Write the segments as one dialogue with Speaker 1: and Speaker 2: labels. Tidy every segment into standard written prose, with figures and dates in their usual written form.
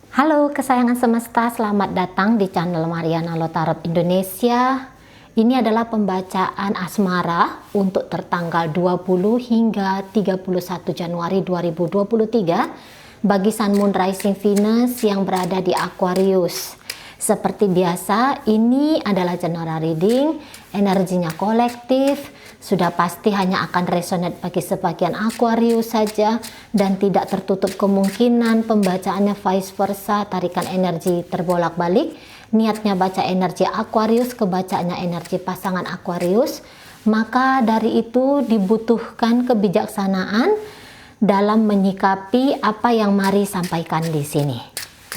Speaker 1: Halo kesayangan semesta, selamat datang di channel Mariana Lotarot Indonesia. Ini adalah pembacaan asmara untuk tertanggal 20 hingga 31 Januari 2023 bagi Sun Moon Rising Venus yang berada di Aquarius. Seperti biasa, ini adalah general reading, energinya kolektif, sudah pasti hanya akan resonate bagi sebagian Aquarius saja dan tidak tertutup kemungkinan pembacaannya vice versa, tarikan energi terbolak-balik. Niatnya baca energi Aquarius, kebacaannya energi pasangan Aquarius, maka dari itu dibutuhkan kebijaksanaan dalam menyikapi apa yang Mari sampaikan di sini,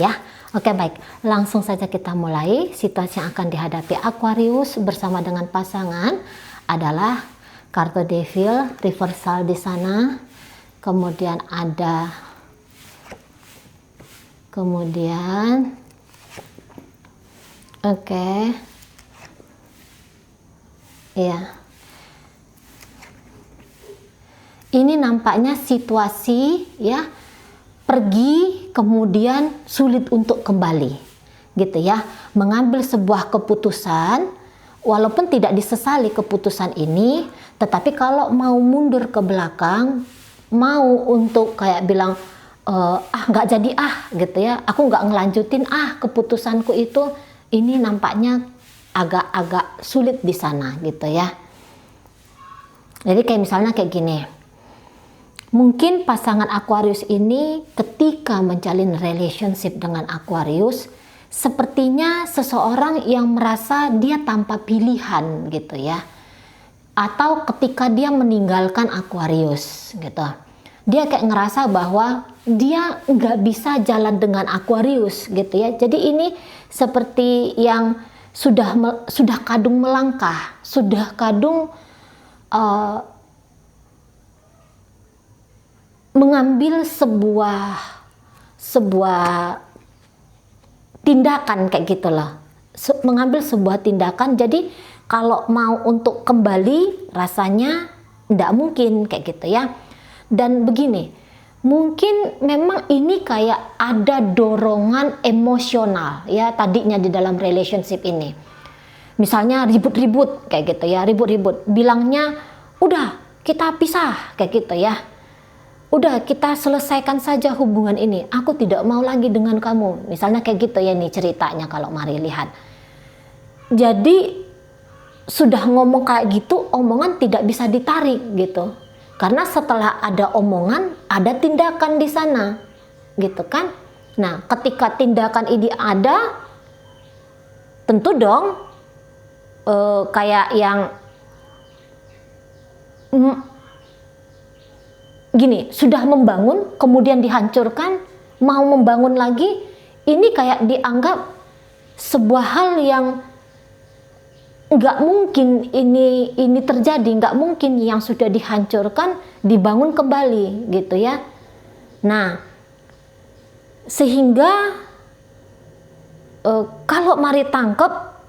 Speaker 1: ya. Oke, baik, langsung saja kita mulai. Situasi yang akan dihadapi Aquarius bersama dengan pasangan adalah kartu Devil reversal di sana, kemudian ada ya, ini nampaknya situasi ya, pergi kemudian sulit untuk kembali gitu ya, mengambil sebuah keputusan walaupun tidak disesali keputusan ini, tetapi kalau mau mundur ke belakang, mau untuk kayak bilang nggak jadi gitu ya, aku nggak ngelanjutin keputusanku itu, ini nampaknya agak-agak sulit di sana gitu ya. Jadi kayak misalnya kayak gini, mungkin pasangan Aquarius ini ketika menjalin relationship dengan Aquarius, sepertinya seseorang yang merasa dia tanpa pilihan gitu ya. Atau ketika dia meninggalkan Aquarius gitu, dia kayak ngerasa bahwa dia nggak bisa jalan dengan Aquarius gitu ya. Jadi ini seperti yang sudah kadung melangkah, sudah kadung mengambil sebuah tindakan kayak gitu loh, mengambil sebuah tindakan. Jadi kalau mau untuk kembali rasanya tidak mungkin kayak gitu ya. Dan begini, mungkin memang ini kayak ada dorongan emosional ya tadinya di dalam relationship ini. Misalnya ribut-ribut kayak gitu ya, ribut-ribut, bilangnya udah kita pisah kayak gitu ya. Udah kita selesaikan saja hubungan ini, aku tidak mau lagi dengan kamu, misalnya kayak gitu ya nih ceritanya kalau Mari lihat. Jadi sudah ngomong kayak gitu, omongan tidak bisa ditarik gitu, karena setelah ada omongan ada tindakan di sana gitu kan. Nah ketika tindakan ini ada, tentu dong kayak yang gini, sudah membangun kemudian dihancurkan, mau membangun lagi, ini kayak dianggap sebuah hal yang nggak mungkin ini terjadi, nggak mungkin yang sudah dihancurkan dibangun kembali gitu ya. Nah sehingga kalau Mari tangkap,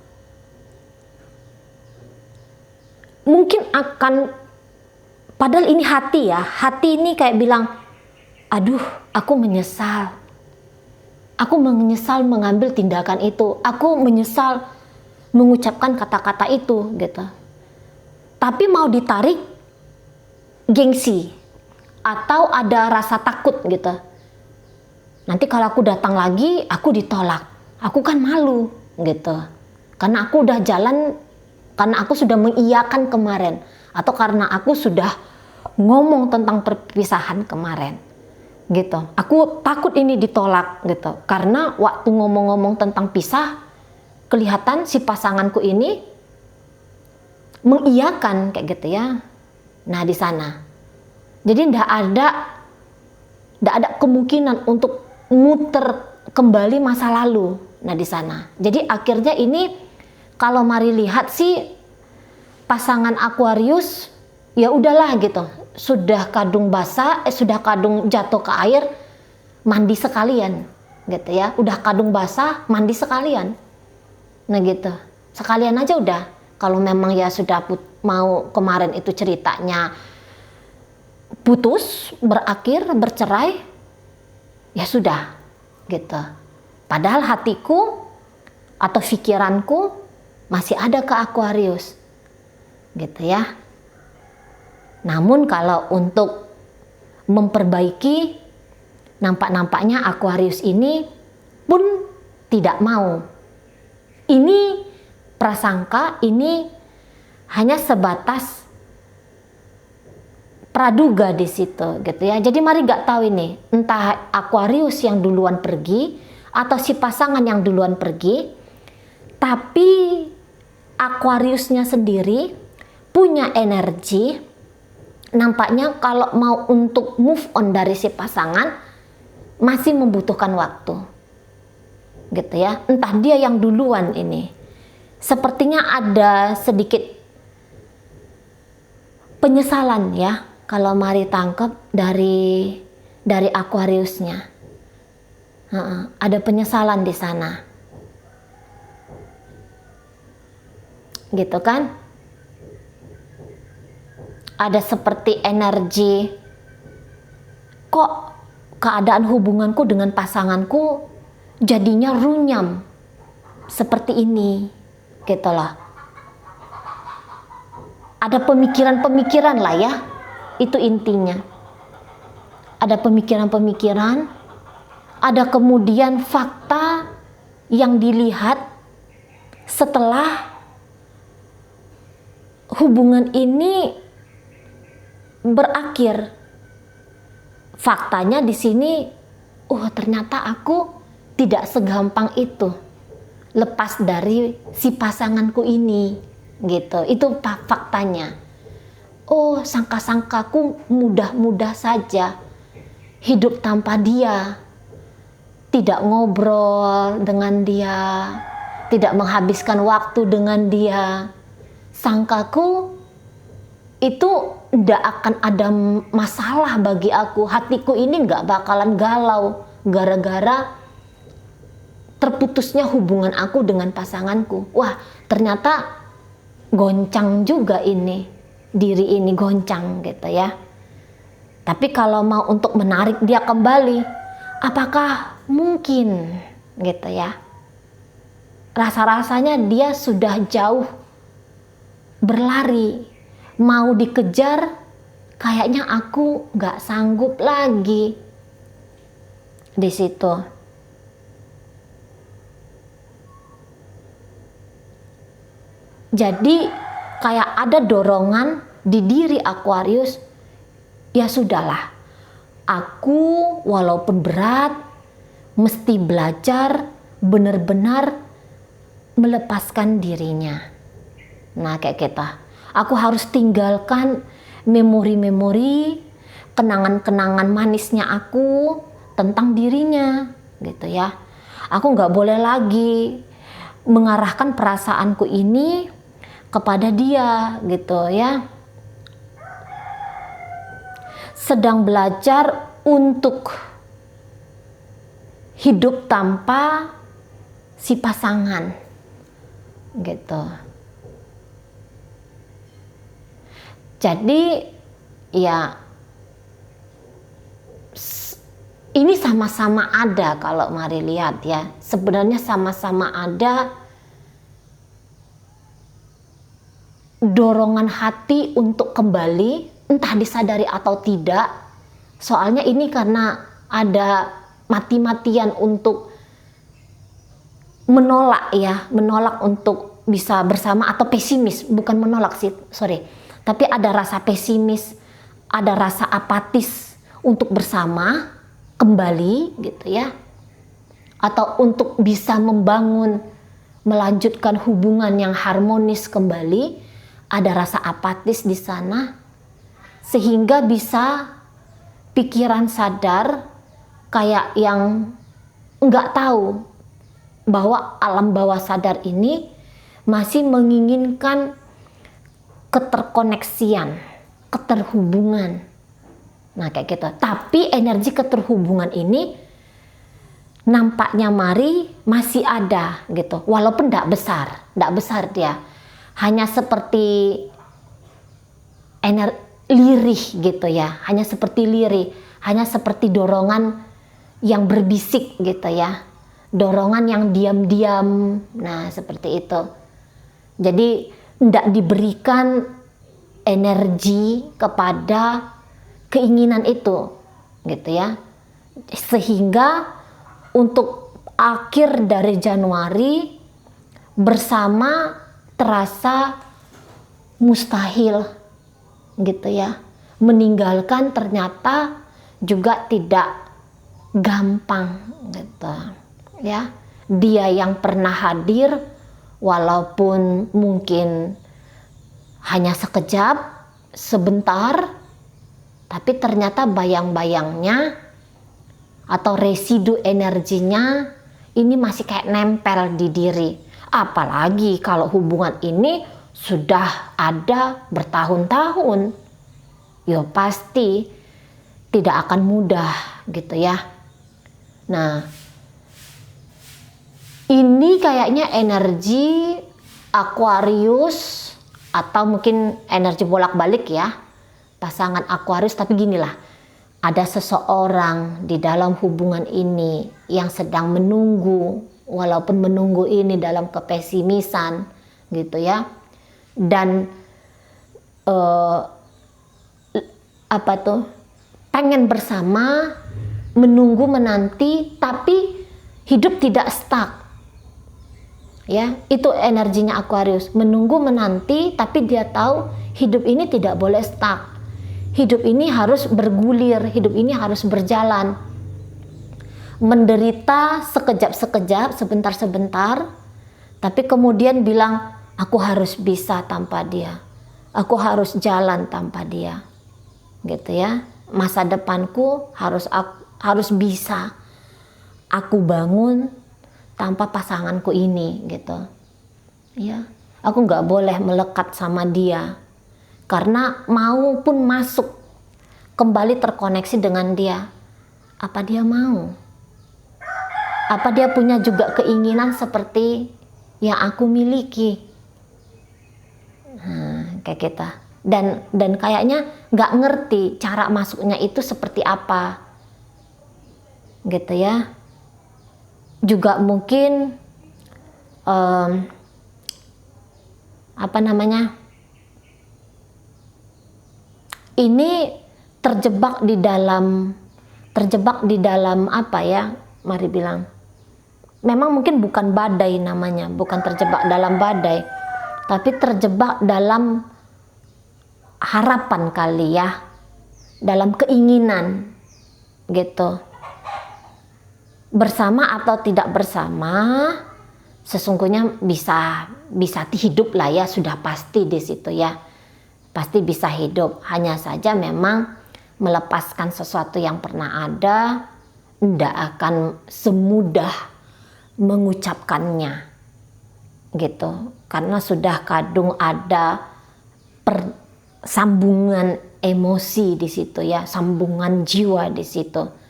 Speaker 1: mungkin akan, padahal ini hati ya, hati ini kayak bilang, aduh aku menyesal mengambil tindakan itu, aku menyesal mengucapkan kata-kata itu gitu. Tapi mau ditarik gengsi atau ada rasa takut gitu, nanti kalau aku datang lagi aku ditolak, aku kan malu gitu, karena aku udah jalan, karena aku sudah mengiyakan kemarin, atau karena aku sudah ngomong tentang perpisahan kemarin gitu, aku takut ini ditolak gitu, karena waktu ngomong-ngomong tentang pisah kelihatan si pasanganku ini mengiyakan kayak gitu ya. Nah di sana jadi ndak ada kemungkinan untuk muter kembali masa lalu. Nah di sana jadi akhirnya ini kalau Mari lihat sih, pasangan Aquarius ya udahlah gitu, sudah kadung basah, sudah kadung jatuh ke air, mandi sekalian gitu ya, udah kadung basah mandi sekalian. Nah gitu, sekalian aja udah. Kalau memang ya sudah mau kemarin itu ceritanya putus, berakhir, bercerai, ya sudah gitu. Padahal hatiku atau pikiranku masih ada ke Aquarius, gitu ya. Namun kalau untuk memperbaiki, nampaknya Aquarius ini pun tidak mau. Ini prasangka, ini hanya sebatas praduga di situ, gitu ya. Jadi mari nggak tahu ini, entah Aquarius yang duluan pergi atau si pasangan yang duluan pergi, tapi Aquariusnya sendiri punya energi. Nampaknya kalau mau untuk move on dari si pasangan masih membutuhkan waktu, gitu ya. Entah dia yang duluan ini. Sepertinya ada sedikit penyesalan ya, kalau mari tangkap dari Aquariusnya. Ada penyesalan di sana, gitu kan? Ada seperti energi, kok keadaan hubunganku dengan pasanganku jadinya runyam seperti ini, gitu loh. Ada pemikiran-pemikiran lah ya, itu intinya. Ada pemikiran-pemikiran, ada kemudian fakta yang dilihat setelah hubungan ini berakhir. Faktanya di sini, ternyata aku tidak segampang itu lepas dari si pasanganku ini, gitu. Itu faktanya. Sangka-sangkaku mudah-mudah saja hidup tanpa dia, tidak ngobrol dengan dia, tidak menghabiskan waktu dengan dia. Sangkaku itu tidak akan ada masalah bagi aku. Hatiku ini nggak bakalan galau gara-gara terputusnya hubungan aku dengan pasanganku. Wah, ternyata goncang juga ini, diri ini goncang, gitu ya. Tapi kalau mau untuk menarik dia kembali, apakah mungkin, gitu ya? Rasa-rasanya dia sudah jauh berlari, mau dikejar, kayaknya aku nggak sanggup lagi di situ. Jadi kayak ada dorongan di diri Aquarius, ya sudahlah, aku walaupun berat mesti belajar benar-benar melepaskan dirinya. Nah, kayak kita, aku harus tinggalkan memori-memori, kenangan-kenangan manisnya aku tentang dirinya, gitu ya. Aku nggak boleh lagi mengarahkan perasaanku ini kepada dia, gitu ya. Sedang belajar untuk hidup tanpa si pasangan, gitu. Jadi ya ini sama-sama ada, kalau mari lihat ya, sebenarnya sama-sama ada dorongan hati untuk kembali, entah disadari atau tidak. Soalnya ini karena ada mati-matian untuk menolak ya, menolak untuk bisa bersama, atau pesimis, bukan menolak sih, sorry. Tapi ada rasa pesimis, ada rasa apatis untuk bersama kembali, gitu ya. Atau untuk bisa membangun, melanjutkan hubungan yang harmonis kembali, ada rasa apatis di sana. Sehingga bisa pikiran sadar kayak yang nggak tahu bahwa alam bawah sadar ini masih menginginkan keterkoneksian, keterhubungan. Nah, kayak gitu. Tapi energi keterhubungan ini nampaknya mari masih ada, gitu. Walaupun tidak besar dia. Hanya seperti lirih, gitu ya. Hanya seperti lirih, hanya seperti dorongan yang berbisik, gitu ya. dorongan yang diam-diam. Nah, seperti itu. Jadi tidak diberikan energi kepada keinginan itu, gitu ya. Sehingga untuk akhir dari Januari bersama terasa mustahil, gitu ya. Meninggalkan ternyata juga tidak gampang, gitu ya. Dia yang pernah hadir walaupun mungkin hanya sekejap, sebentar, tapi ternyata bayang-bayangnya atau residu energinya ini masih kayak nempel di diri. Apalagi kalau hubungan ini sudah ada bertahun-tahun, ya pasti tidak akan mudah, gitu ya. Nah, ini kayaknya energi Aquarius atau mungkin energi bolak-balik ya, pasangan Aquarius. Tapi ginilah, ada seseorang di dalam hubungan ini yang sedang menunggu, walaupun menunggu ini dalam kepesimisan, gitu ya. Dan pengen bersama, menunggu, menanti, tapi hidup tidak stuck. Ya, itu energinya Aquarius, menunggu, menanti, tapi dia tahu hidup ini tidak boleh stuck. Hidup ini harus bergulir, hidup ini harus berjalan. Menderita sekejap-sekejap, sebentar-sebentar, tapi kemudian bilang, aku harus bisa tanpa dia. Aku harus jalan tanpa dia. Gitu ya. Masa depanku harus bisa aku bangun tanpa pasanganku ini, gitu. Ya, aku nggak boleh melekat sama dia. Karena mau pun masuk, kembali terkoneksi dengan dia, apa dia mau? Apa dia punya juga keinginan seperti yang aku miliki? Nah, kayak kita. Dan kayaknya nggak ngerti cara masuknya itu seperti apa, gitu ya. Juga mungkin ini terjebak di dalam apa ya, mari bilang, memang mungkin bukan badai namanya, bukan terjebak dalam badai, tapi terjebak dalam harapan kali ya, dalam keinginan, gitu. Bersama atau tidak bersama, sesungguhnya bisa hidup lah ya, sudah pasti di situ ya. Pasti bisa hidup, hanya saja memang melepaskan sesuatu yang pernah ada tidak akan semudah mengucapkannya, gitu. Karena sudah kadung ada sambungan emosi di situ ya, sambungan jiwa di situ.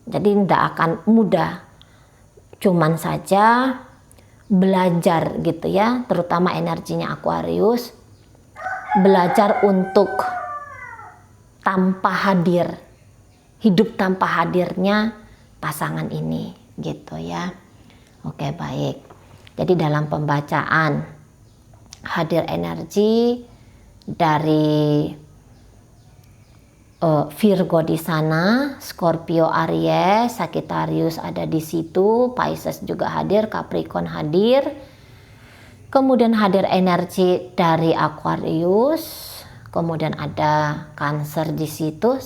Speaker 1: Jadi tidak akan mudah. Cuman saja belajar, gitu ya, terutama energinya Aquarius, belajar untuk tanpa hadir, hidup tanpa hadirnya pasangan ini, gitu ya. Oke, baik. Jadi dalam pembacaan hadir energi dari Virgo di sana, Scorpio, Aries, Sagittarius ada di situ, Pisces juga hadir, Capricorn hadir. Kemudian hadir energi dari Aquarius, kemudian ada Cancer di situ,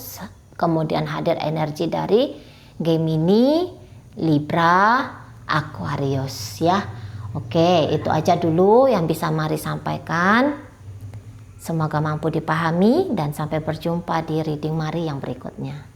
Speaker 1: kemudian hadir energi dari Gemini, Libra, Aquarius ya. Oke, itu aja dulu yang bisa Mari sampaikan. Semoga mampu dipahami dan sampai berjumpa di reading Mari yang berikutnya.